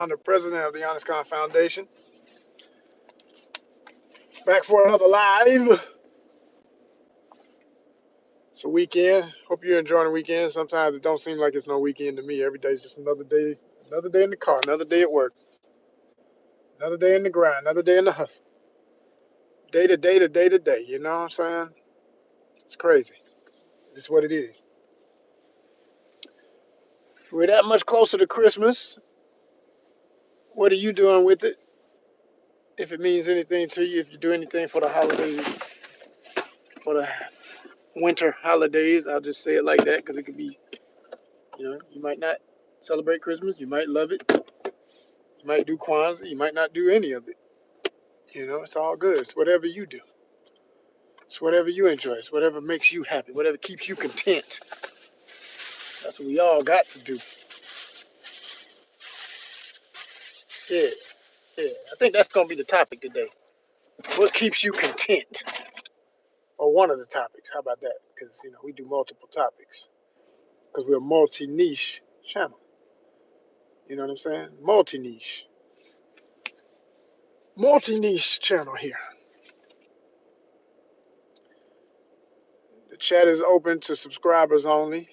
I'm the president of the ONYXCON Foundation. Back for another live. It's a weekend. Hope you're enjoying the weekend. Sometimes it don't seem like it's no weekend to me. Every day's just another day. Another day in the car. Another day at work. Another day in the grind. Another day in the hustle. Day to day to day to day. You know what I'm saying? It's crazy. It's what it is. We're that much closer to Christmas. What are you doing with it? If it means anything to you, if you do anything for the holidays, for the winter holidays, I'll just say it like that because it could be, you might not celebrate Christmas, you might love it, you might do Kwanzaa, you might not do any of it. It's all good. It's whatever you do. It's whatever you enjoy. It's whatever makes you happy, whatever keeps you content. That's what we all got to do. Yeah, yeah. I think that's going to be the topic today. What keeps you content? Or one of the topics. How about that? Because, we do multiple topics. Because we're a multi-niche channel. You know what I'm saying? Multi-niche. Multi-niche channel here. The chat is open to subscribers only.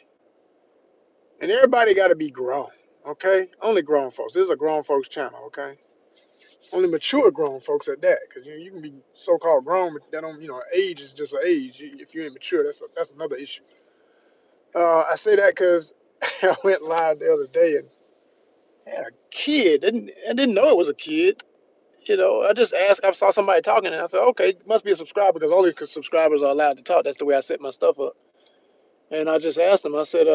And everybody got to be grown, okay? Only grown folks. This is a grown folks channel, okay? Only mature grown folks at that. Because you can be so-called grown, but that don't, age is just an age. If you ain't mature, that's another issue. I say that because I went live the other day and had a kid. I didn't know it was a kid. I just asked. I saw somebody talking, and I said, "Okay, it must be a subscriber because only subscribers are allowed to talk." That's the way I set my stuff up. And I just asked them. I said,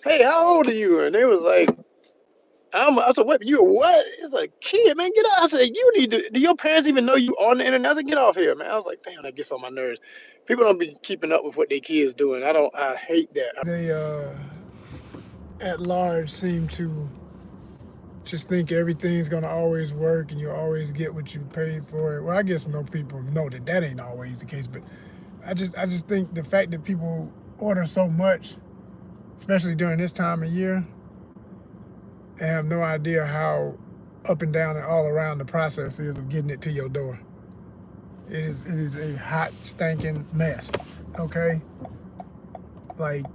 "Hey, how old are you?" And they was like, I said, "What? You what?" It's like, "Kid, man, get out." I said, "You need to. Do your parents even know you on the internet?" I said, "Get off here, man." I was like, "Damn, that gets on my nerves. People don't be keeping up with what their kids doing. I don't. I hate that." They at large seem to just think everything's gonna always work and you always get what you paid for it. Well, I guess most people know that ain't always the case, but I just think the fact that people order so much, especially during this time of year, and have no idea how up and down and all around the process is of getting it to your door. It is a hot, stinking mess. Okay, like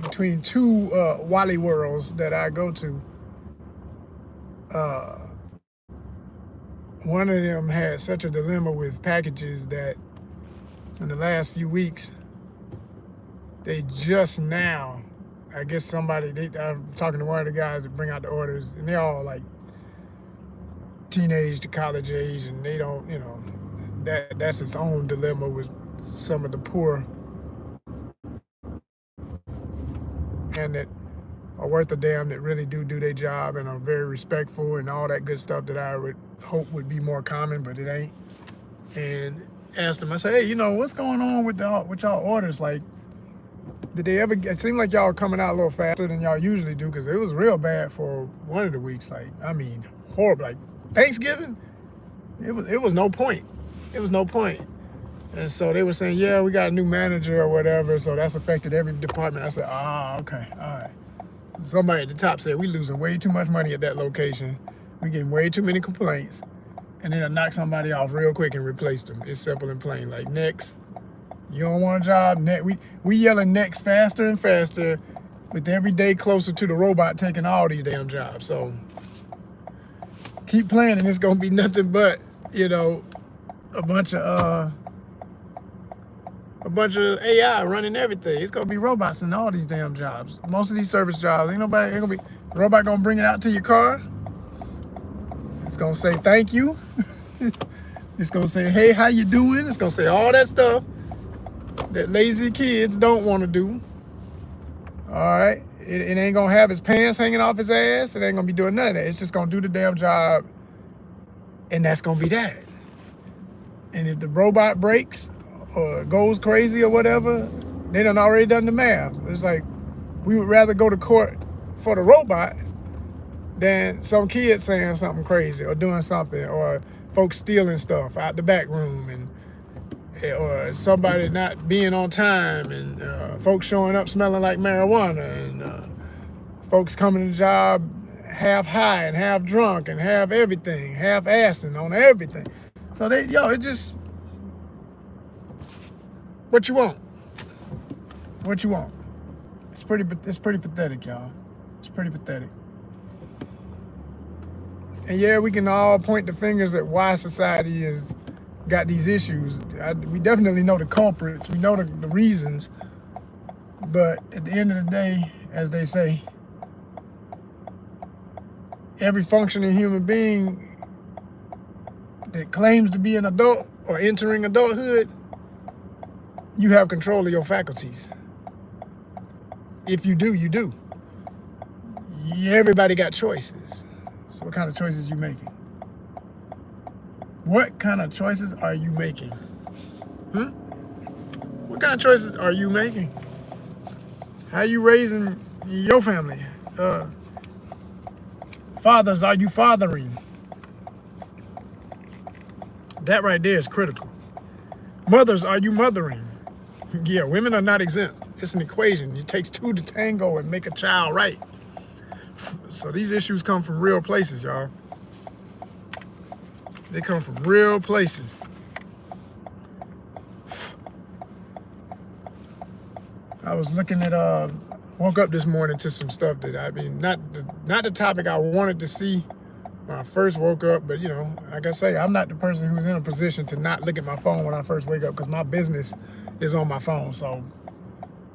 between two Wally Worlds that I go to, one of them had such a dilemma with packages that in the last few weeks, they just now, I guess I'm talking to one of the guys that bring out the orders, and they're all like teenage to college age, and they don't, that's its own dilemma with some of the poor and that are worth a damn, that really do their job and are very respectful and all that good stuff that I would hope would be more common, but it ain't. And asked them, I said, "Hey, what's going on with y'all orders? Like, did they ever? It seemed like y'all coming out a little faster than y'all usually do, because it was real bad for one of the weeks. Like, I mean, horrible. Like Thanksgiving, it was no point. It was no point." And so they were saying, "Yeah, we got a new manager or whatever, so that's affected every department." I said, okay, all right." Somebody at the top said, "We losing way too much money at that location. We getting way too many complaints." And then I knock somebody off real quick and replace them. It's simple and plain. Like, next. You don't want a job? We yelling next faster and faster with every day closer to the robot taking all these damn jobs. So keep playing and it's going to be nothing but, a bunch of AI running everything. It's going to be robots in all these damn jobs. Most of these service jobs, ain't going to be, the robot going to bring it out to your car. It's going to say thank you. It's going to say, "Hey, how you doing?" It's going to say all that stuff that lazy kids don't want to do. All right, it ain't gonna have his pants hanging off his ass. It ain't gonna be doing none of that. It's just gonna do the damn job, and that's gonna be that. And if the robot breaks or goes crazy or whatever, they done already done the math. It's like we would rather go to court for the robot than some kid saying something crazy or doing something, or folks stealing stuff out the back room, or somebody not being on time, and folks showing up smelling like marijuana, and folks coming to the job half high and half drunk and half everything, half assing on everything. So it just, what you want? What you want? It's pretty pathetic, y'all. It's pretty pathetic. And yeah, we can all point the fingers at why society has got these issues. We definitely know the culprits. We know the reasons. But at the end of the day, as they say, every functioning human being that claims to be an adult or entering adulthood, you have control of your faculties. If you do, you do. Everybody got choices. So what kind of choices you making? What kind of choices are you making? What kind of choices are you making? How you raising your family? Fathers, are you fathering? That right there is critical. Mothers, are you mothering? Yeah, women are not exempt. It's an equation. It takes two to tango and make a child right. So these issues come from real places, y'all. They come from real places. I was looking at, woke up this morning to some stuff that, I mean, not the topic I wanted to see when I first woke up, but, you know, like I say, I'm not the person who's in a position to not look at my phone when I first wake up, because my business is on my phone. So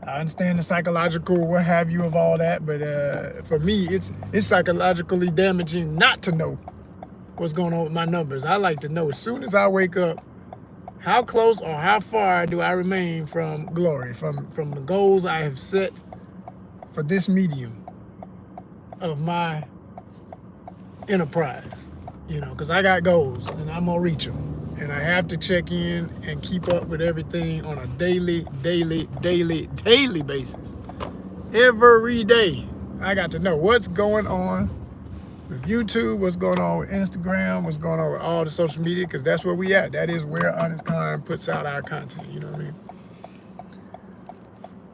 I understand the psychological what have you of all that, but for me, it's psychologically damaging not to know what's going on with my numbers. I like to know as soon as I wake up, how close or how far do I remain from glory, from the goals I have set for this medium of my enterprise, you know, because I got goals and I'm gonna reach them. And I have to check in and keep up with everything on a daily basis. Every day, I got to know what's going on with YouTube, what's going on with Instagram, what's going on with all the social media, because that's where we at. That is where ONYXCON puts out our content, you know what I mean?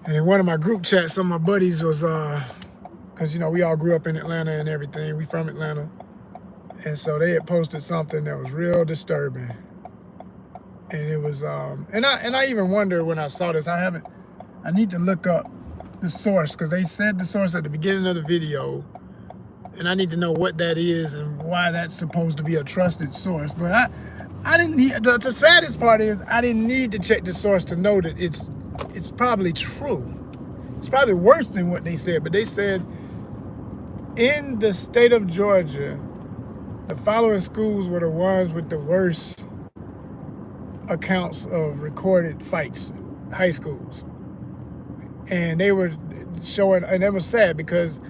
And in one of my group chats, some of my buddies was, because, you know, we all grew up in Atlanta and everything. We from Atlanta. And so they had posted something that was real disturbing. And it was, and I even wonder when I saw this, I need to look up the source, because they said the source at the beginning of the video, and I need to know what that is and why that's supposed to be a trusted source. But I didn't need, the saddest part is I didn't need to check the source to know that it's probably true. It's probably worse than what they said, but they said in the state of Georgia, the following schools were the ones with the worst accounts of recorded fights, high schools. And they were showing, and it was sad because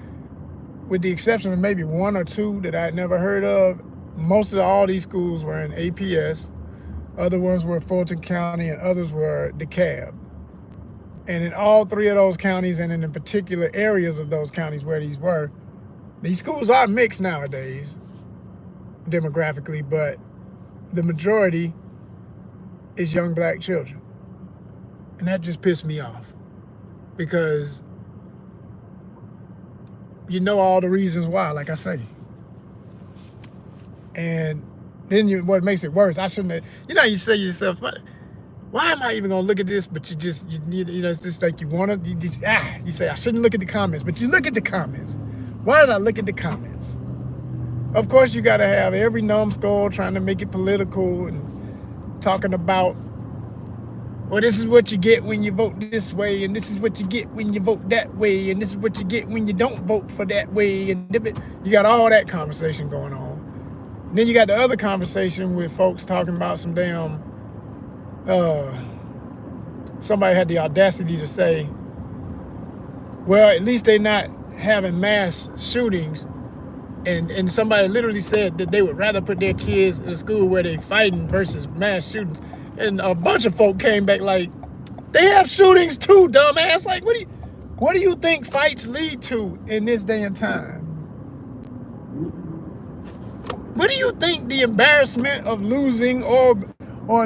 with the exception of maybe one or two that I'd never heard of, most of all these schools were in APS, other ones were Fulton County, and others were DeKalb. And in all three of those counties, and in the particular areas of those counties where these schools are mixed nowadays, demographically, but the majority is young black children. And that just pissed me off, because you know all the reasons why, like I say. And then what makes it worse, I shouldn't have, you know, you say to yourself, why am I even gonna look at this? But you need, you know, it's just like you say, I shouldn't look at the comments, but you look at the comments. Why did I look at the comments? Of course, you gotta have every numbskull trying to make it political and talking about, well, this is what you get when you vote this way, and this is what you get when you vote that way, and this is what you get when you don't vote for that way, and you got all that conversation going on. And then you got the other conversation with folks talking about some damn, somebody had the audacity to say, well, at least they're not having mass shootings. And somebody literally said that they would rather put their kids in a school where they fighting versus mass shootings. And a bunch of folk came back like, they have shootings too, dumbass. Like, what do you think fights lead to in this day and time? What do you think the embarrassment of losing or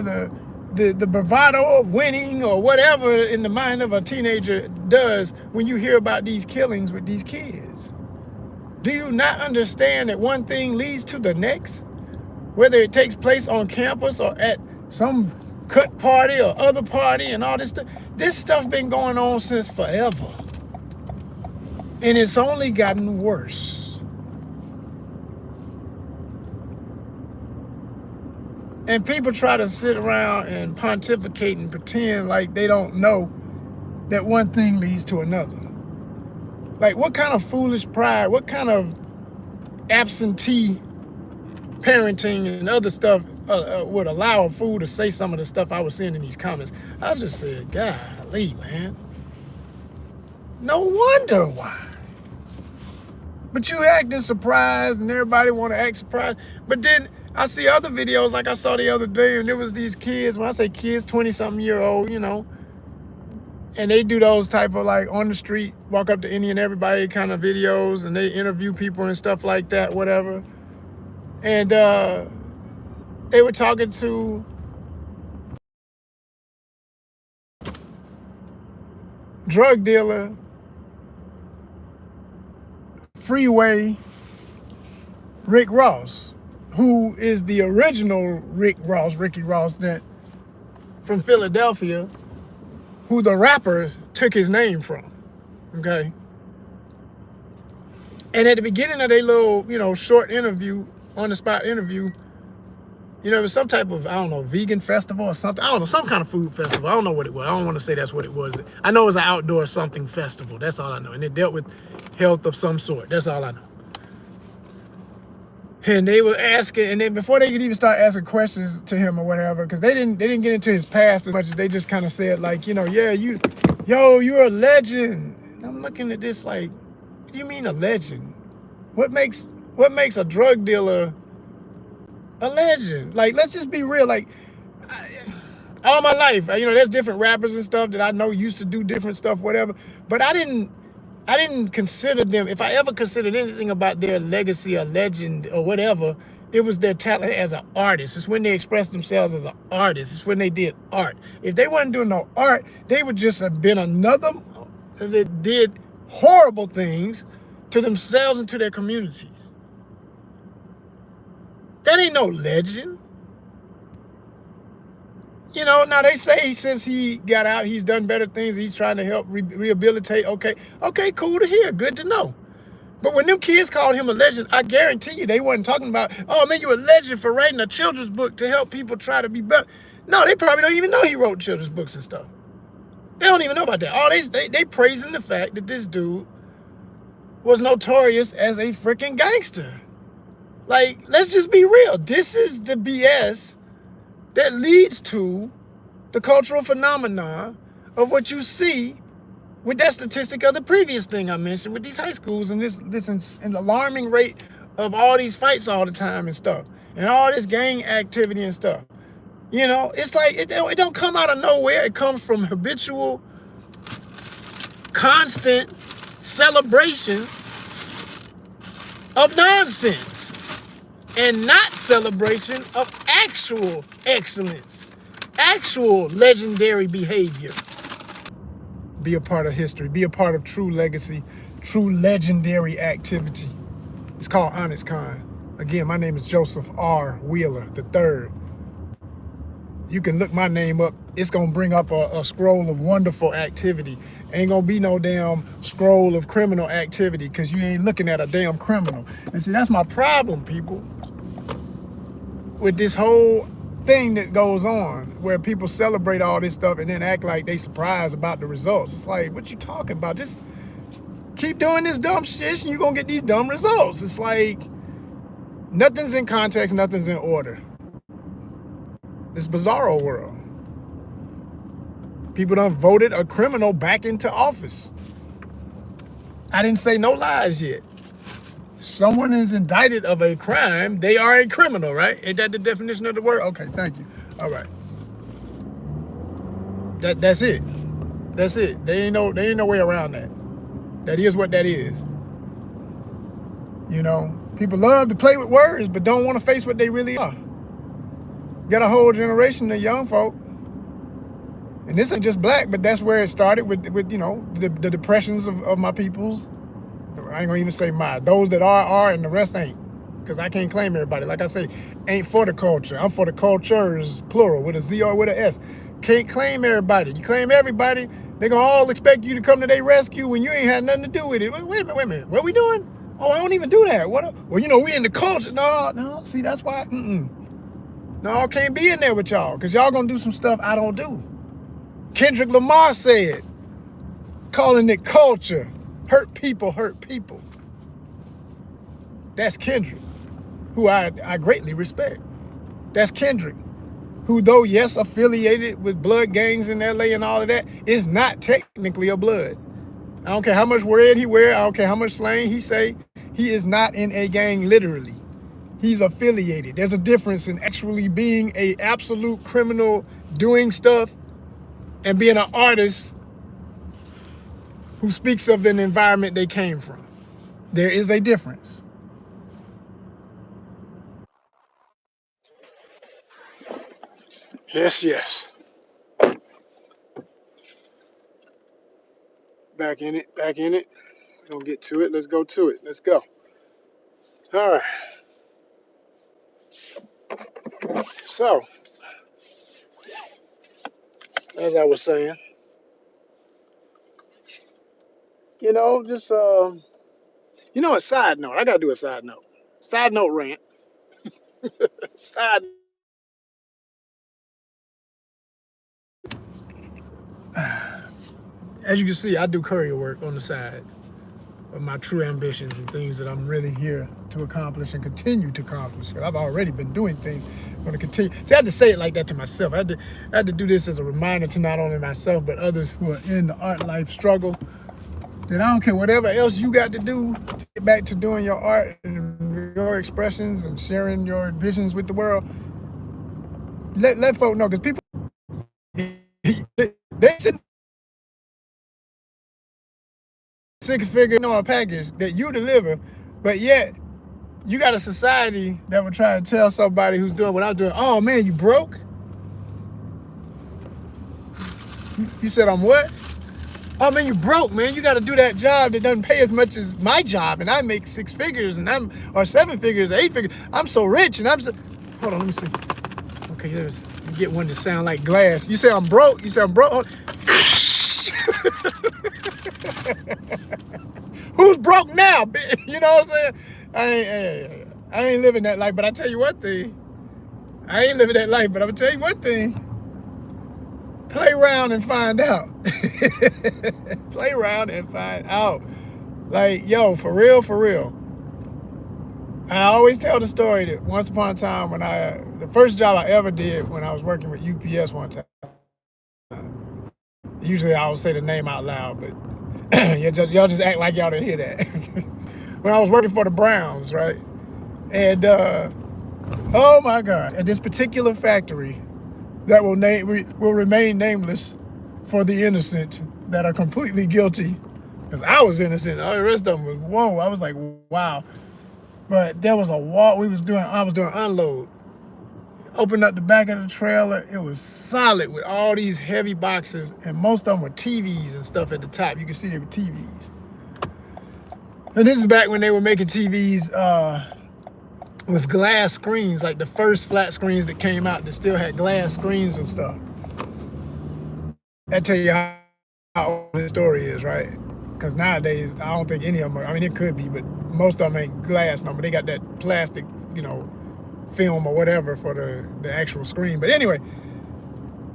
the bravado of winning or whatever in the mind of a teenager does when you hear about these killings with these kids? Do you not understand that one thing leads to the next? Whether it takes place on campus or at some cut party or other party and all this stuff. This stuff been going on since forever. And it's only gotten worse. And people try to sit around and pontificate and pretend like they don't know that one thing leads to another. Like, what kind of foolish pride, what kind of absentee parenting and other stuff would allow a fool to say some of the stuff I was seeing in these comments? I just said, golly, man. No wonder why. But you acting surprised and everybody want to act surprised. But then I see other videos like I saw the other day, and there was these kids, when I say kids, 20-something year old, you know, and they do those type of like on the street, walk up to any and everybody kind of videos, and they interview people and stuff like that, whatever. And they were talking to drug dealer, freeway Rick Ross, who is the original Ricky Ross, that from Philadelphia, who the rapper took his name from, okay? And at the beginning of their little, you know, short interview, on-the-spot interview, you know, it was some type of, I don't know, vegan festival or something. I don't know, some kind of food festival. I don't know what it was. I don't want to say that's what it was. I know it was an outdoor something festival. That's all I know. And it dealt with health of some sort. That's all I know. And they were asking, and then before they could even start asking questions to him or whatever, because they didn't get into his past as much as they just kind of said, like, you know, yeah, you're a legend. And I'm looking at this like, what do you mean a legend? What makes a drug dealer a legend? Like, let's just be real. Like, all my life, you know, there's different rappers and stuff that I know used to do different stuff, whatever. But I didn't consider them, if I ever considered anything about their legacy or legend or whatever, it was their talent as an artist. It's when they expressed themselves as an artist. It's when they did art. If they weren't doing no art, they would just have been another that did horrible things to themselves and to their communities. That ain't no legend. You know, now they say since he got out, he's done better things. He's trying to help rehabilitate. Okay, cool to hear. Good to know. But when them kids called him a legend, I guarantee you they wasn't talking about, oh, man, you're a legend for writing a children's book to help people try to be better. No, they probably don't even know he wrote children's books and stuff. They don't even know about that. Oh, they praising the fact that this dude was notorious as a freaking gangster. Like, let's just be real. This is the BS that leads to the cultural phenomena of what you see with that statistic of the previous thing I mentioned with these high schools and this alarming rate of all these fights all the time and stuff, and all this gang activity and stuff. You know, it's like it don't come out of nowhere. It comes from habitual, constant celebration of nonsense. And not celebration of actual excellence, actual legendary behavior. Be a part of history, be a part of true legacy, true legendary activity. It's called ONYXCON. Again, my name is Joseph R. Wheeler III. You can look my name up. It's gonna bring up a scroll of wonderful activity. Ain't gonna be no damn scroll of criminal activity, because you ain't looking at a damn criminal. And see, that's my problem, people, with this whole thing that goes on, where people celebrate all this stuff and then act like they surprised about the results. It's like, what you talking about? Just keep doing this dumb shit and you're gonna get these dumb results. It's like, nothing's in context, nothing's in order. This bizarro world. People done voted a criminal back into office. I didn't say no lies yet. Someone is indicted of a crime, they are a criminal, right? Ain't that the definition of the word? Okay, thank you. All right. That's it. That's it. There ain't no way around that. That is what that is. You know, people love to play with words, but don't want to face what they really are. Got a whole generation of young folk. And this ain't just black, but that's where it started with you know, the depressions of my peoples. I ain't gonna even say my. Those that are, and the rest ain't. Because I can't claim everybody. Like I say, ain't for the culture. I'm for the cultures, plural, with a Z or with a S. Can't claim everybody. You claim everybody, they gonna all expect you to come to their rescue when you ain't had nothing to do with it. Wait a minute. What are we doing? Oh, I don't even do that. What? Well, we in the culture. No. See, that's why. No, I can't be in there with y'all. Because y'all gonna do some stuff I don't do. Kendrick Lamar said, calling it culture. Hurt people hurt people. That's Kendrick, who I greatly respect. That's Kendrick, who though, yes, affiliated with blood gangs in LA and all of that, is not technically a blood. I don't care how much red he wear, I don't care how much slang he say, he is not in a gang literally. He's affiliated. There's a difference in actually being a absolute criminal doing stuff and being an artist who speaks of an environment they came from. There is a difference. Yes. Back in it. We're gonna get to it. Let's go to it. Let's go. All right. So, as I was saying, just a side note. I gotta do a side note. Side note rant. Side. As you can see, I do courier work on the side of my true ambitions and things that I'm really here to accomplish and continue to accomplish. Because I've already been doing things. I'm going to continue. See, I had to say it like that to myself. I had to do this as a reminder to not only myself, but others who are in the art life struggle. That I don't care whatever else you got to do to get back to doing your art and your expressions and sharing your visions with the world. Let folk know, because people, they sit six figure on a package that you deliver, but yet you got a society that would try to tell somebody who's doing what I'm doing, oh man, you broke? You said I'm what? Oh man, you broke, man. You got to do that job that doesn't pay as much as my job, and I make six figures, or seven figures, or eight figures. I'm so rich, and I'm so. Hold on, let me see. Okay, let me get one that sound like glass. You say I'm broke. You say I'm broke. Who's broke now? You know what I'm saying? I ain't living that life, but I tell you one thing. I ain't living that life, but I'm gonna tell you one thing. Play around and find out. Play around and find out. Like, yo, for real. I always tell the story that once upon a time when the first job I ever did when I was working with UPS one time. Usually I don't say the name out loud, but y'all just act like y'all didn't hear that. When I was working for the Browns, right? And oh my God, at this particular factory that will remain nameless for the innocent that are completely guilty, because I was innocent. All the rest of them was whoa. I was like, wow. But there was a wall. I was doing unload. Opened up the back of the trailer. It was solid with all these heavy boxes, and most of them were TVs and stuff at the top. You can see they were TVs. And this is back when they were making TVs with glass screens, like the first flat screens that came out that still had glass screens and stuff. That tell you how old this story is, right? Because nowadays, I don't think any of them are. I mean, it could be, but most of them ain't glass no more. They got that plastic, film or whatever for the actual screen. But anyway,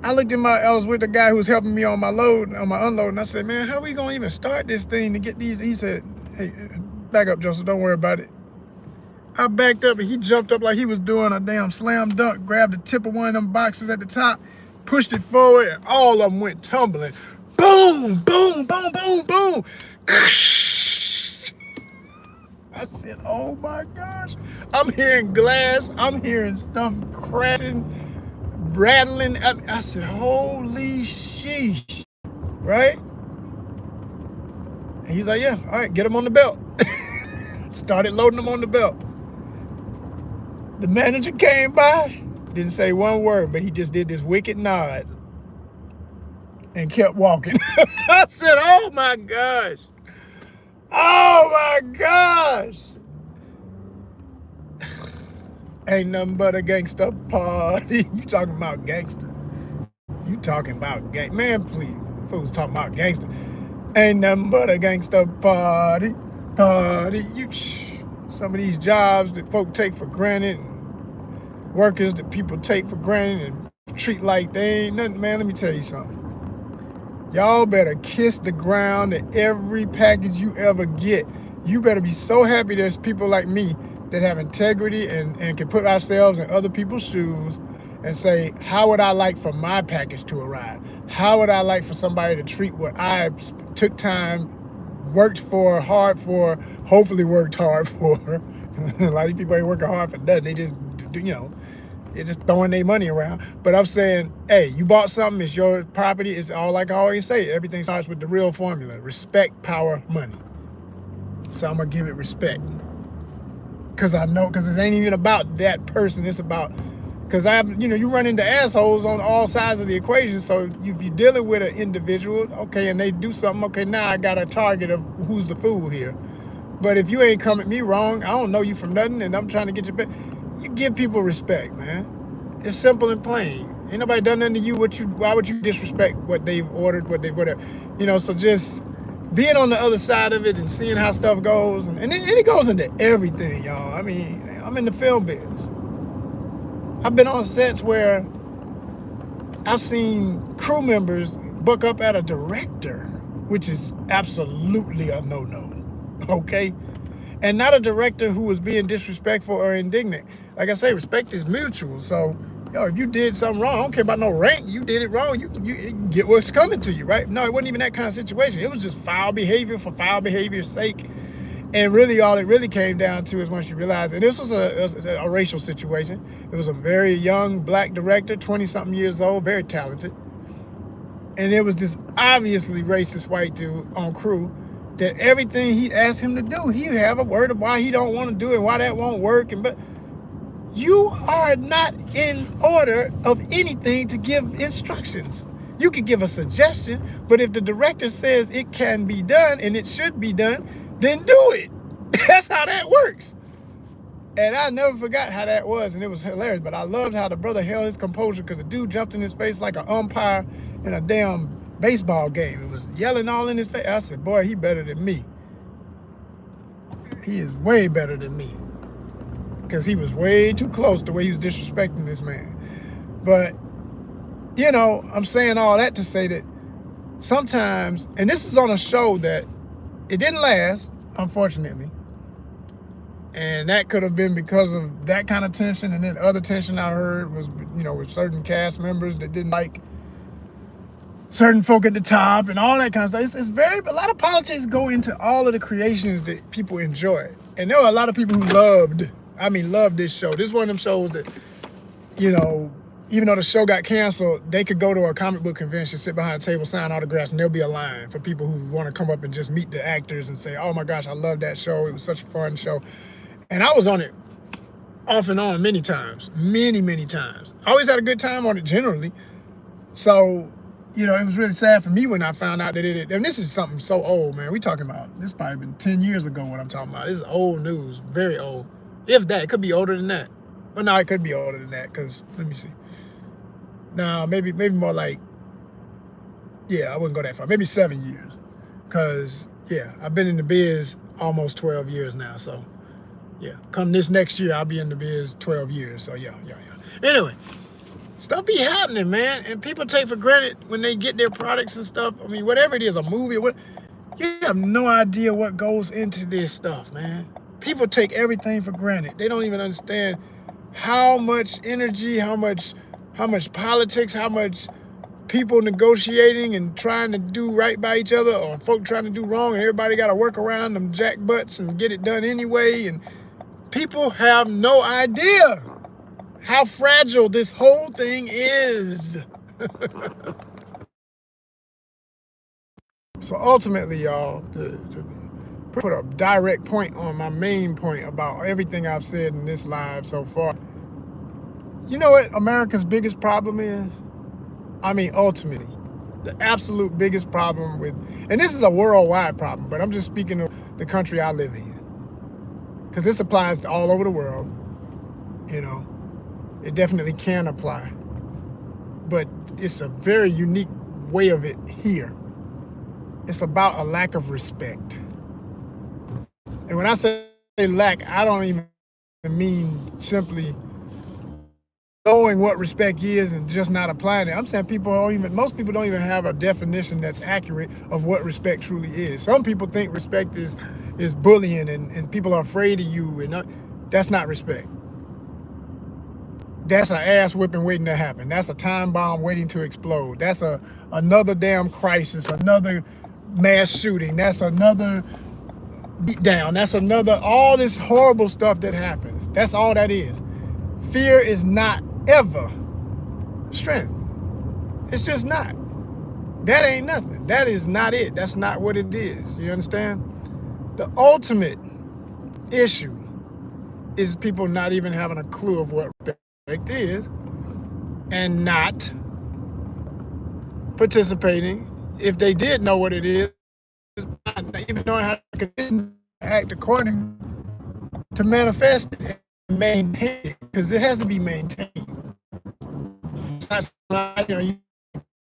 I was with the guy who was helping me on my unload, and I said, man, how we gonna even start this thing to get these? He said, hey, back up, Joseph, don't worry about it. I backed up and he jumped up like he was doing a damn slam dunk, grabbed the tip of one of them boxes at the top, pushed it forward, and all of them went tumbling. Boom, boom, boom, boom, boom. I said, oh my gosh. I'm hearing glass. I'm hearing stuff crashing, rattling. I said, holy sheesh. Right? And he's like, yeah, all right, get him on the belt. Started loading them on the belt. The manager came by, didn't say one word, but he just did this wicked nod and kept walking. I said, oh my gosh. Oh my gosh! Ain't nothing but a gangster party. You talking about gangster? You talking about gang? Man, please, fools talking about gangster. Ain't nothing but a gangster party, party. Some of these jobs that folk take for granted, and workers that people take for granted and treat like they ain't nothing. Man, let me tell you something. Y'all better kiss the ground that every package you ever get. You better be so happy there's people like me that have integrity and can put ourselves in other people's shoes and say, how would I like for my package to arrive? How would I like for somebody to treat what I took time, worked for, hard for, hopefully worked hard for? A lot of people ain't working hard for nothing. They just, they're just throwing their money around. But I'm saying, hey, you bought something, it's your property. It's all like I always say, everything starts with the real formula. Respect, power, money. So I'm going to give it respect. Because I know, because it ain't even about that person. It's about, because you run into assholes on all sides of the equation. So if you're dealing with an individual, okay, and they do something, okay, now I got a target of who's the fool here. But if you ain't come at me wrong, I don't know you from nothing, and I'm trying to get you back, you give people respect, man. It's simple and plain. Ain't nobody done nothing to you. Why would you disrespect what they've ordered, whatever? So just being on the other side of it and seeing how stuff goes, and it goes into everything, y'all. I mean, I'm in the film biz. I've been on sets where I've seen crew members buck up at a director, which is absolutely a no-no. Okay? And not a director who was being disrespectful or indignant. Like I say, respect is mutual. So, if you did something wrong, I don't care about no rank. You did it wrong. You get what's coming to you, right? No, it wasn't even that kind of situation. It was just foul behavior for foul behavior's sake. And really, all it really came down to is once you realize, and this was a racial situation. It was a very young black director, 20-something years old, very talented. And it was this obviously racist white dude on crew that everything he asked him to do, he have a word of why he don't want to do it and why that won't work. But you are not in order of anything to give instructions. You can give a suggestion, but if the director says it can be done and it should be done, then do it. That's how that works. And I never forgot how that was, and it was hilarious. But I loved how the brother held his composure, because the dude jumped in his face like an umpire in a damn baseball game. It was yelling all in his face. I said, boy, he better than me. He is way better than me, because he was way too close the way he was disrespecting this man. But, I'm saying all that to say that sometimes, and this is on a show that it didn't last, unfortunately. And that could have been because of that kind of tension. And then other tension I heard was, with certain cast members that didn't like certain folk at the top and all that kind of stuff. A lot of politics go into all of the creations that people enjoy. And there were a lot of people who loved this show. This is one of them shows that, even though the show got canceled, they could go to a comic book convention, sit behind a table, sign autographs, and there'll be a line for people who want to come up and just meet the actors and say, oh my gosh, I love that show. It was such a fun show. And I was on it off and on many times, many times. I always had a good time on it generally. So, it was really sad for me when I found out that and this is something so old, man. We talking about, this probably been 10 years ago what I'm talking about. This is old news, very old. If that, it could be older than that. Well, no, it could be older than that, because, let me see. Now, maybe more like, I wouldn't go that far. Maybe 7 years. Because, I've been in the biz almost 12 years now, so. Yeah, come this next year, I'll be in the biz 12 years. So, yeah. Anyway, stuff be happening, man. And people take for granted when they get their products and stuff. I mean, whatever it is, a movie, you have no idea what goes into this stuff, man. People take everything for granted. They don't even understand how much energy, how much politics, how much people negotiating and trying to do right by each other, or folk trying to do wrong, and everybody got to work around them jack butts and get it done anyway. And people have no idea how fragile this whole thing is. So ultimately, y'all, to put a direct point on my main point about everything I've said in this live so far, you know what America's biggest problem is? I mean, ultimately, the absolute biggest problem with, and this is a worldwide problem, but I'm just speaking of the country I live in, because this applies to all over the world. You know, it definitely can apply, but it's a very unique way of it here. It's about a lack of respect. And when I say lack, I don't even mean simply knowing what respect is and just not applying it. I'm saying most people don't even have a definition that's accurate of what respect truly is. Some people think respect is bullying and people are afraid of you, and that's not respect. That's an ass whipping waiting to happen. That's a time bomb waiting to explode. That's another damn crisis, another mass shooting. That's another beat down. That's all this horrible stuff that happens. That's all that is. Fear is not ever strength. It's just not. That ain't nothing. That is not it. That's not what it is. You understand? The ultimate issue is people not even having a clue of what respect is and not participating. If they did know what it is, not even knowing how to act according to manifest it and maintain it, because it has to be maintained. It's not,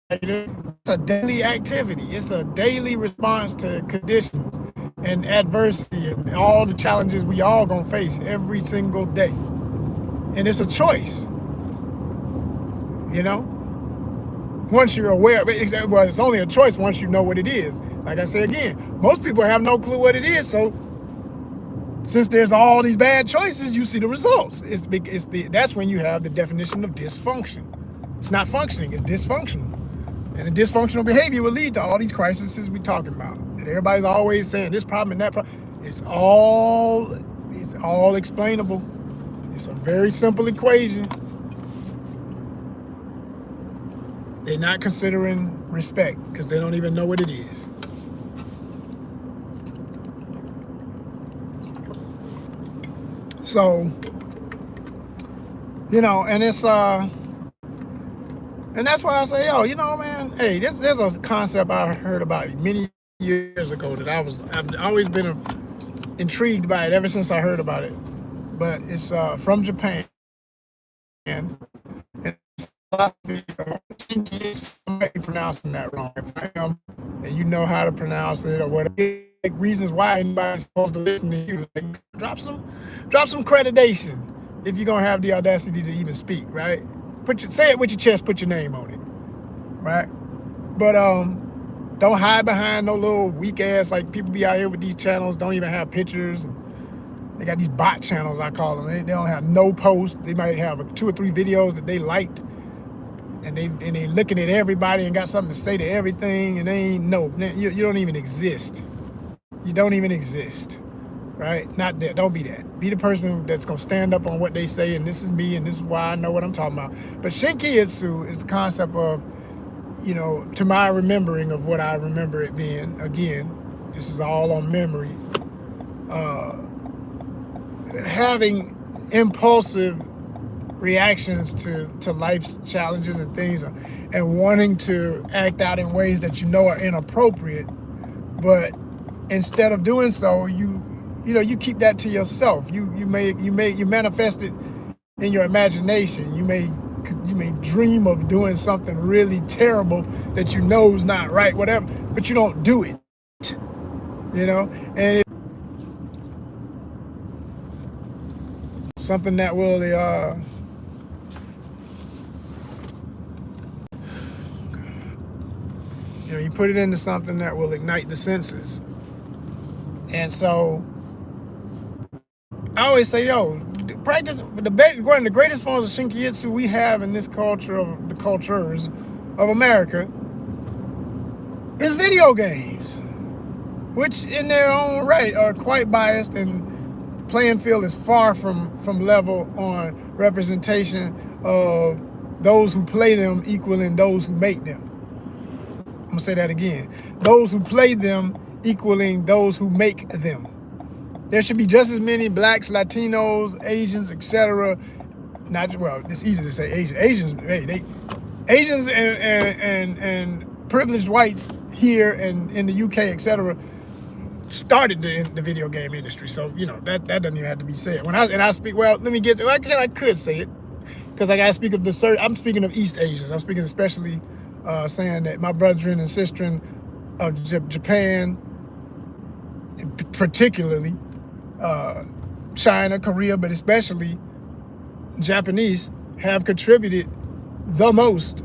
it's a daily activity. It's a daily response to conditions and adversity and all the challenges we all gonna face every single day. And it's a choice, once you're aware. Well, it's only a choice once you know what it is. Like I say again, most people have no clue what it is. So since there's all these bad choices, you see the results. That's when you have the definition of dysfunction. It's not functioning, it's dysfunctional. And the dysfunctional behavior will lead to all these crises we're talking about. And everybody's always saying this problem and that problem. It's all explainable. It's a very simple equation. They're not considering respect because they don't even know what it is. So, and it's and that's why I say, man, hey, there's a concept I heard about many years ago that I've always been intrigued by it ever since I heard about it. But it's from Japan, and it's I might be pronouncing that wrong. If I am, and you know how to pronounce it or whatever, reasons why anybody's supposed to listen to you, drop some accreditation if you're gonna have the audacity to even speak, right? Say it with your chest, put your name on it, right? But don't hide behind no little weak ass, like people be out here with these channels, don't even have pictures. And they got these bot channels, I call them. They don't have no posts. They might have 2 or 3 videos that they liked, and they looking at everybody and got something to say to everything, and you don't even exist. You don't even exist, right? Not that. Don't be that. Be the person that's gonna stand up on what they say, and this is me, and this is why I know what I'm talking about. But Shinkiyatsu is the concept of, to my remembering of what I remember it being. Again, this is all on memory. Having impulsive reactions to life's challenges and things, and wanting to act out in ways that are inappropriate, but instead of doing so, you keep that to yourself. You manifest it in your imagination. You may dream of doing something really terrible that is not right, whatever, but you don't do it. And something that will you put it into something that will ignite the senses. And so I always say, practice one of the greatest forms of Shinkiyatsu we have in this culture of the cultures of America is video games, which in their own right are quite biased, and playing field is far from level on representation of those who play them equaling those who make them. I'm gonna say that again. Those who play them equaling those who make them. There should be just as many blacks, Latinos, Asians, etc. It's easy to say Asians. Asians and privileged whites here and in the UK, etc., started the video game industry. So you know that doesn't even have to be said. When I speak, well, let me get. I could say it because I gotta speak of the. I'm speaking of East Asians. I'm speaking especially saying that my brethren and sistren of Japan, particularly China, Korea, but especially Japanese, have contributed the most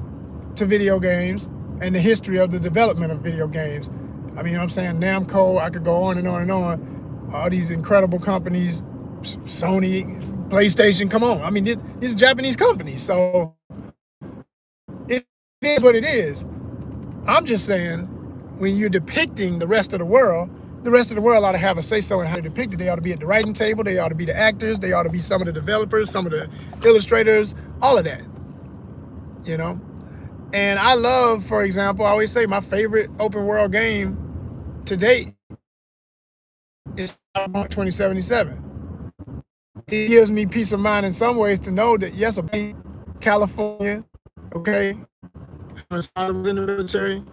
to video games and the history of the development of video games. I mean, you know what I'm saying, Namco, I could go on and on and on. All these incredible companies, Sony, PlayStation, come on. I mean, these are Japanese companies, so it is what it is. I'm just saying, when you're depicting the rest of the world ought to have a say-so in how they depict it. They ought to be at the writing table, they ought to be the actors, they ought to be some of the developers, some of the illustrators, all of that, you know? And I love, for example, I always say my favorite open world game to date is Cyberpunk 2077. It gives me peace of mind in some ways to know that, yes, California, okay, when his father was in the military,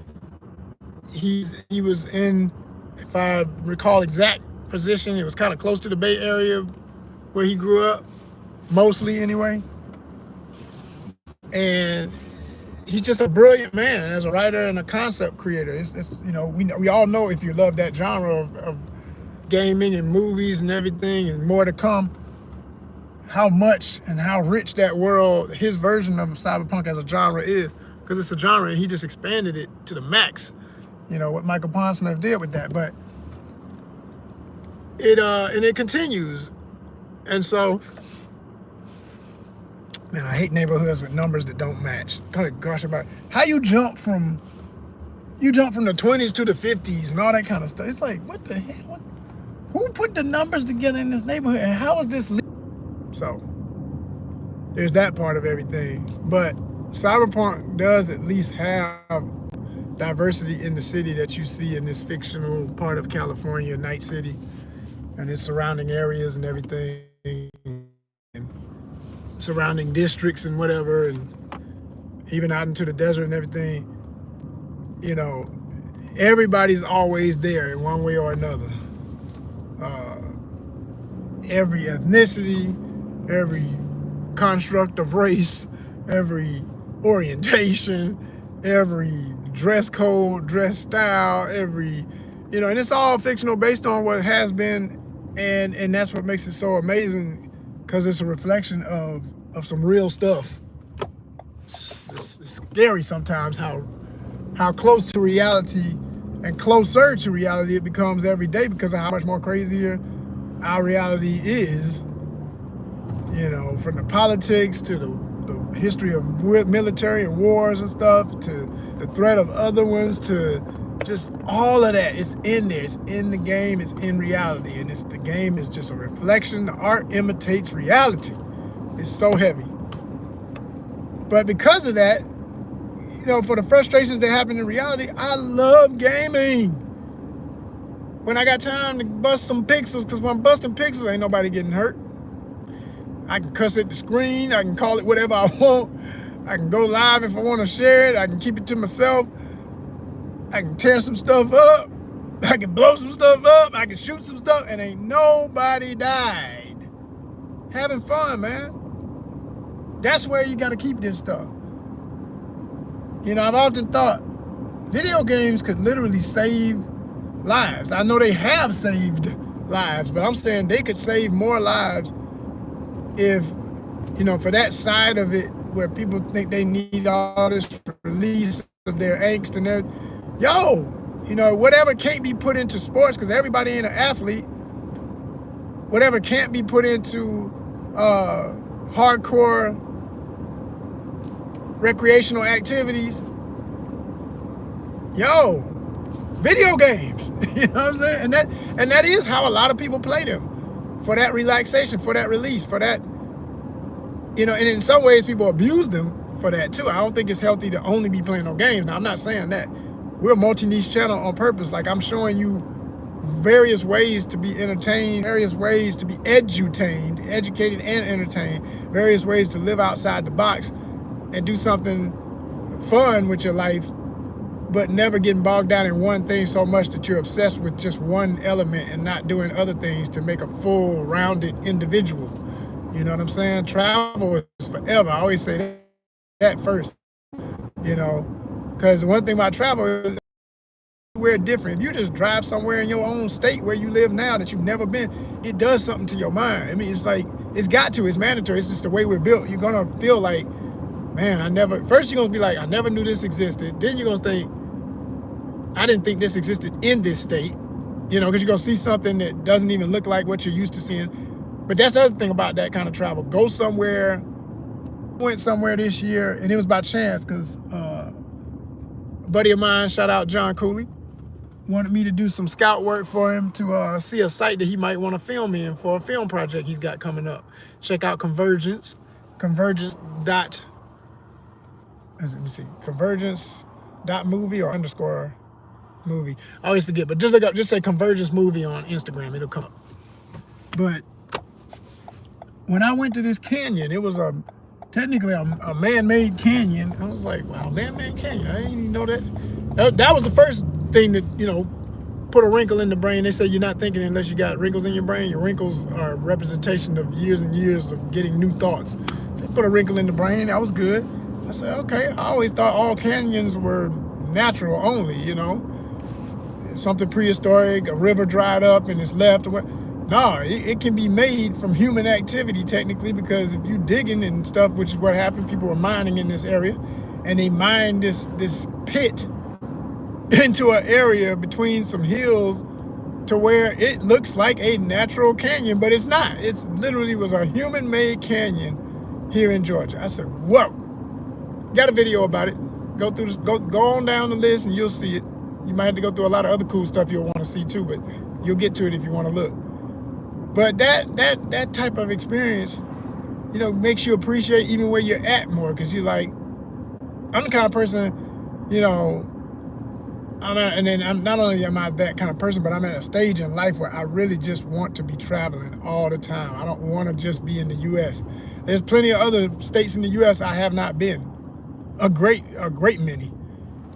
he was in, if I recall exact position, it was kind of close to the Bay Area where he grew up, mostly anyway. And he's just a brilliant man as a writer and a concept creator. It's you know, we all know, if you love that genre of gaming and movies and everything and more to come, how much and how rich that world, his version of cyberpunk as a genre is, because it's a genre and he just expanded it to the max. You know, what Michael Pondsmith did with that, but it continues. And so, man, I hate neighborhoods with numbers that don't match. Good gosh, about how you jump from the 20s to the 50s and all that kind of stuff. It's like, what the hell? Who put the numbers together in this neighborhood, and how is this? So there's that part of everything. But cyberpunk does at least have diversity in the city that you see in this fictional part of California, Night City, and its surrounding areas and everything, and surrounding districts and whatever, and even out into the desert and everything. You know, everybody's always there in one way or another. Every ethnicity, every construct of race, every orientation, every dress code, dress style, every, you know, and it's all fictional based on what has been, and that's what makes it so amazing, because it's a reflection of some real stuff. It's scary sometimes how close to reality and closer to reality it becomes every day, because of how much more crazier our reality is. You know, from the politics to the history of military and wars and stuff, to the threat of other ones, to just all of that. It's in there. It's in the game. It's in reality. And the game is just a reflection. The art imitates reality. It's so heavy. But because of that, you know, for the frustrations that happen in reality, I love gaming. When I got time to bust some pixels, because when I'm busting pixels, ain't nobody getting hurt. I can cuss at the screen. I can call it whatever I want. I can go live if I want to share it. I can keep it to myself. I can tear some stuff up. I can blow some stuff up. I can shoot some stuff, and ain't nobody died. Having fun, man. That's where you got to keep this stuff. You know, I've often thought video games could literally save lives. I know they have saved lives, but I'm saying they could save more lives if, you know, for that side of it where people think they need all this release of their angst and their, you know, whatever can't be put into sports, because everybody ain't an athlete, whatever can't be put into hardcore recreational activities, video games. You know what I'm saying? And that is how a lot of people play them, for that relaxation, for that release, for that, you know, and in some ways people abuse them for that too. I don't think it's healthy to only be playing no games. Now, I'm not saying that. We're a multi-niche channel on purpose. Like, I'm showing you various ways to be entertained, various ways to be edutained, educated and entertained, various ways to live outside the box and do something fun with your life but never getting bogged down in one thing so much that you're obsessed with just one element and not doing other things to make a full, rounded individual. You know what I'm saying? Travel is forever. I always say that first, you know, because one thing about travel is we're different. If you just drive somewhere in your own state where you live now that you've never been, it does something to your mind. I mean, it's like, it's got to, it's mandatory. It's just the way we're built. You're going to feel like, man, first you're going to be like, I never knew this existed. Then you're going to think, I didn't think this existed in this state, you know, because you're going to see something that doesn't even look like what you're used to seeing. But that's the other thing about that kind of travel. Go somewhere, went somewhere this year, and it was by chance because a buddy of mine, shout out John Cooley, wanted me to do some scout work for him to see a site that he might want to film in for a film project he's got coming up. Check out Convergence dot movie or underscore movie. I always forget, but just look up, just say Convergence Movie on Instagram. It'll come up. But when I went to this canyon, it was technically a man-made canyon. I was like, wow, man-made canyon. I didn't even know that. That was the first thing that, you know, put a wrinkle in the brain. They say you're not thinking unless you got wrinkles in your brain. Your wrinkles are a representation of years and years of getting new thoughts. So put a wrinkle in the brain. That was good. I said, okay. I always thought all canyons were natural only, you know. Something prehistoric, a river dried up and it's left. No, it can be made from human activity technically, because if you digging and stuff, which is what happened, people were mining in this area, and they mined this pit into an area between some hills to where it looks like a natural canyon, but it's not. It's literally was a human-made canyon here in Georgia. I said, whoa. Got a video about it. Go on down the list and you'll see it. You might have to go through a lot of other cool stuff you'll want to see too, but you'll get to it if you want to look. But that type of experience, you know, makes you appreciate even where you're at more, because you're like, I'm the kind of person, you know, not only am I that kind of person, but I'm at a stage in life where I really just want to be traveling all the time. I don't want to just be in the U.S. There's plenty of other states in the U.S. I have not been, a great many.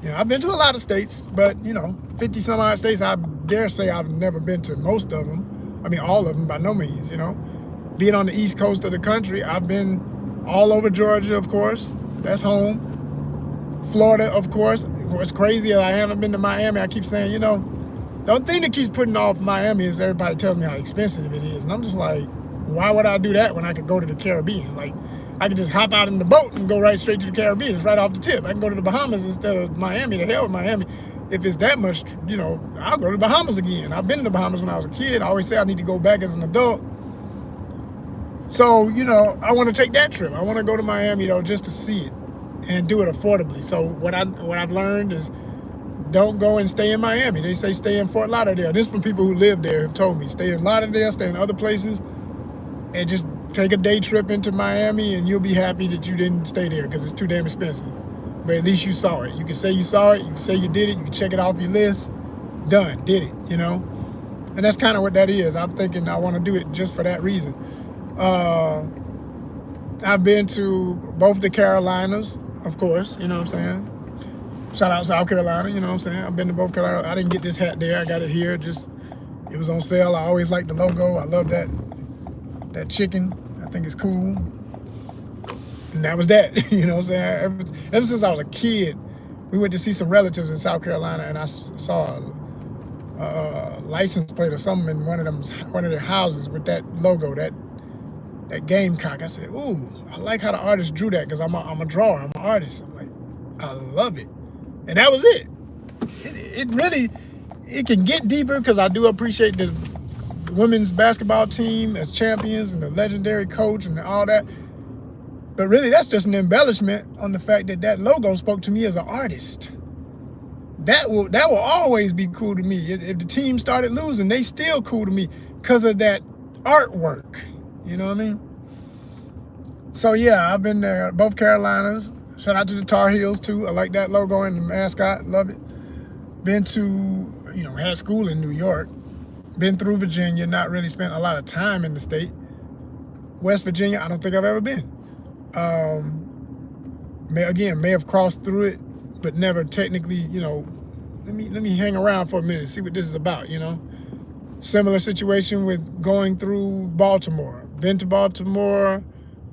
You know, I've been to a lot of states, but, you know, 50 some odd states, I dare say I've never been to most of them. I mean, all of them by no means, you know. Being on the East Coast of the country, I've been all over Georgia, of course. That's home. Florida, of course. What's crazy is I haven't been to Miami. I keep saying, you know, the only thing that keeps putting off Miami is everybody tells me how expensive it is. And I'm just like, why would I do that when I could go to the Caribbean? Like, I could just hop out in the boat and go right straight to the Caribbean. It's right off the tip. I can go to the Bahamas instead of Miami. The hell with Miami. If it's that much, you know, I'll go to the Bahamas again. I've been to the Bahamas when I was a kid. I always say I need to go back as an adult. So, you know, I want to take that trip. I want to go to Miami, though, just to see it and do it affordably. So what I've learned is don't go and stay in Miami. They say stay in Fort Lauderdale. This from people who live there have told me. Stay in Lauderdale, stay in other places, and just take a day trip into Miami, and you'll be happy that you didn't stay there because it's too damn expensive. But at least you saw it. You can say you saw it. You can say you did it. You can check it off your list. Done. Did it, you know? And that's kind of what that is. I'm thinking I want to do it just for that reason. I've been to both the Carolinas, of course, you know what I'm saying? Shout out South Carolina, you know what I'm saying? I've been to both Carolinas. I didn't get this hat there. I got it here. Just, it was on sale. I always liked the logo. I love that chicken. I think it's cool. And that was that, you know what I'm saying? Ever since I was a kid, we went to see some relatives in South Carolina, and I saw a license plate or something in one of their houses with that logo, that gamecock. I said, ooh, I like how the artist drew that, because I'm a drawer, I'm an artist. I'm like, I love it. And that was it. It really, it can get deeper, because I do appreciate the women's basketball team as champions and the legendary coach and all that. But really, that's just an embellishment on the fact that that logo spoke to me as an artist. That will always be cool to me. If the team started losing, they still cool to me because of that artwork. You know what I mean? So yeah, I've been there, both Carolinas. Shout out to the Tar Heels too. I like that logo and the mascot, love it. Been to, you know, had school in New York. Been through Virginia, not really spent a lot of time in the state. West Virginia, I don't think I've ever been. May have crossed through it but never technically, let me hang around for a minute, see what this is about, Similar situation with going through Baltimore. Been to Baltimore,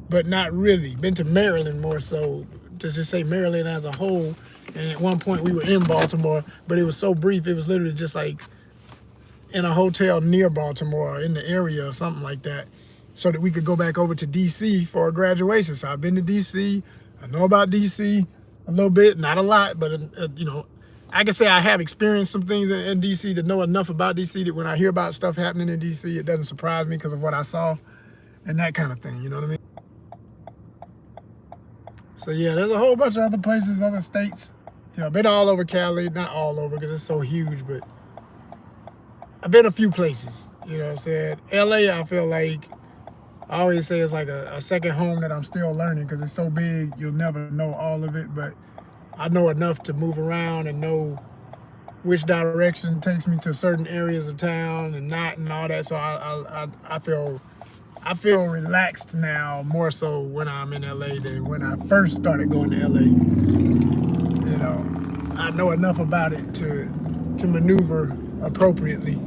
but not really. Been to Maryland more so, to just say Maryland as a whole. And at one point we were in Baltimore, but it was so brief, it was literally just like in a hotel near Baltimore, in the area or something like that, so that we could go back over to DC for a graduation. So I've been to DC. I know about DC a little bit, not a lot, but I can say I have experienced some things in DC to know enough about DC that when I hear about stuff happening in DC, it doesn't surprise me because of what I saw and that kind of thing. You know what I mean? So yeah, there's a whole bunch of other places, other states. Been all over Cali, not all over because it's so huge, but I've been a few places. You know what I'm saying? LA, I feel like, I always say it's like a second home that I'm still learning because it's so big, you'll never know all of it, but I know enough to move around and know which direction takes me to certain areas of town and not and all that. So I feel relaxed now, more so when I'm in LA than when I first started going to LA. I know enough about it to maneuver appropriately.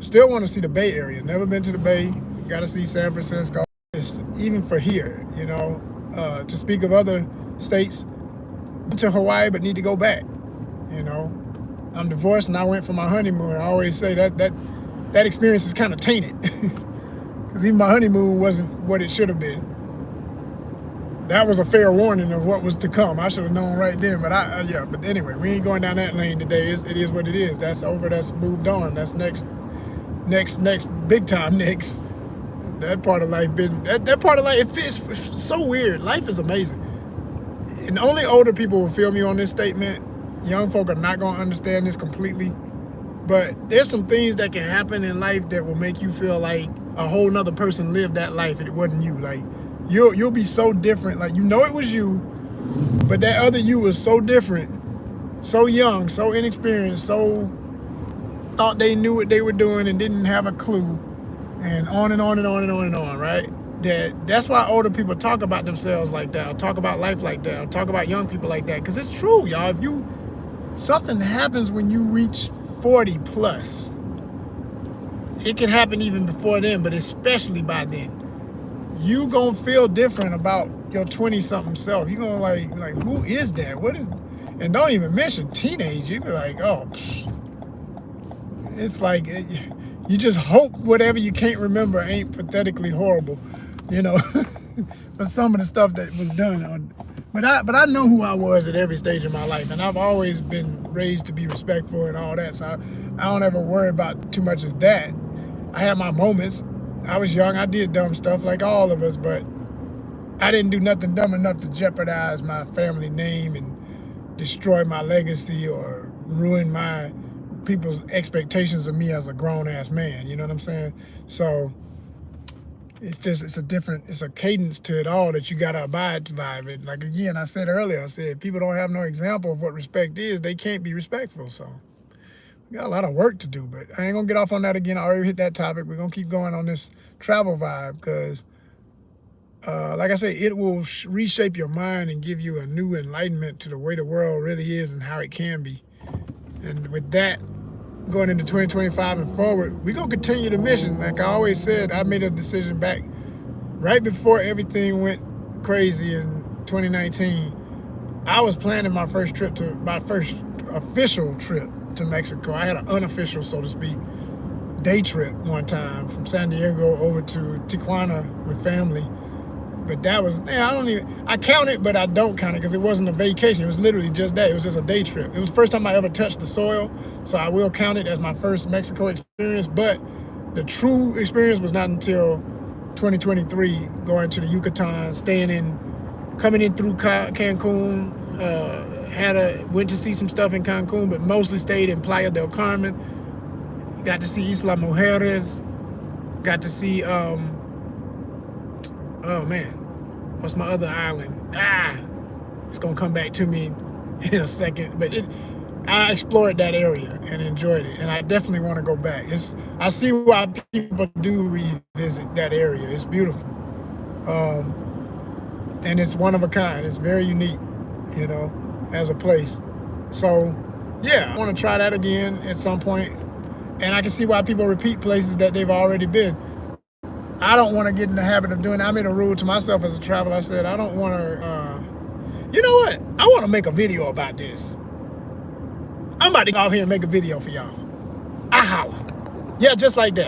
Still want to see the Bay Area. Never been to the Bay. Got to see San Francisco. Even for here, to speak of other states, been to Hawaii, but need to go back. I'm divorced and I went for my honeymoon. I always say that experience is kind of tainted because even my honeymoon wasn't what it should have been. That was a fair warning of what was to come. I should have known right then, but but anyway, we ain't going down that lane today. It is what it is. That's over. That's moved on. That's next, big time next. That part of life that part of life, it feels so weird. Life is amazing. And only older people will feel me on this statement. Young folk are not going to understand this completely. But there's some things that can happen in life that will make you feel like a whole nother person lived that life and it wasn't you. Like, you'll be so different. Like, it was you, but that other you was so different, so young, so inexperienced, so thought they knew what they were doing and didn't have a clue, and on and on and on and on and on, right? That's why older people talk about themselves like that, or talk about life like that, or talk about young people like that, because it's true, y'all. Something happens when you reach 40 plus. It can happen even before then, but especially by then. You gonna feel different about your 20-something self. You gonna like who is that? What is? And don't even mention teenage. You be like, oh, psh. It's like you just hope whatever you can't remember ain't pathetically horrible, for some of the stuff that was done. But I know who I was at every stage of my life, and I've always been raised to be respectful and all that. So I don't ever worry about too much as that. I had my moments. I was young. I did dumb stuff like all of us, but I didn't do nothing dumb enough to jeopardize my family name and destroy my legacy or ruin my people's expectations of me as a grown-ass man. You know what I'm saying? So it's a cadence to it all that you got to abide by it. Like, again, I said earlier, if people don't have no example of what respect is, they can't be respectful. So we got a lot of work to do, but I ain't gonna get off on that again. I already hit that topic. We're gonna keep going on this travel vibe because, like I say, it will reshape your mind and give you a new enlightenment to the way the world really is and how it can be. And with that, going into 2025 and forward, we're gonna continue the mission. Like I always said, I made a decision back right before everything went crazy in 2019. I was planning my first official trip to Mexico. I had an unofficial, so to speak, day trip one time from San Diego over to Tijuana with family. But that was, I count it, but I don't count it because it wasn't a vacation. It was literally just that. It was just a day trip. It was the first time I ever touched the soil, so I will count it as my first Mexico experience. But the true experience was not until 2023, going to the Yucatan, coming in through Cancun. Went to see some stuff in Cancun, but mostly stayed in Playa del Carmen. Got to see Isla Mujeres. Got to see, oh man, what's my other island? It's gonna come back to me in a second. But I explored that area and enjoyed it, and I definitely want to go back. I see why people do revisit that area. It's beautiful, and it's one of a kind. It's very unique, as a place. So yeah, I want to try that again at some point. And I can see why people repeat places that they've already been. I don't want to get in the habit of doing that. I made a rule to myself as a traveler. I said, I don't want to, you know what? I want to make a video about this. I'm about to go out here and make a video for y'all. I holla. Yeah, just like that.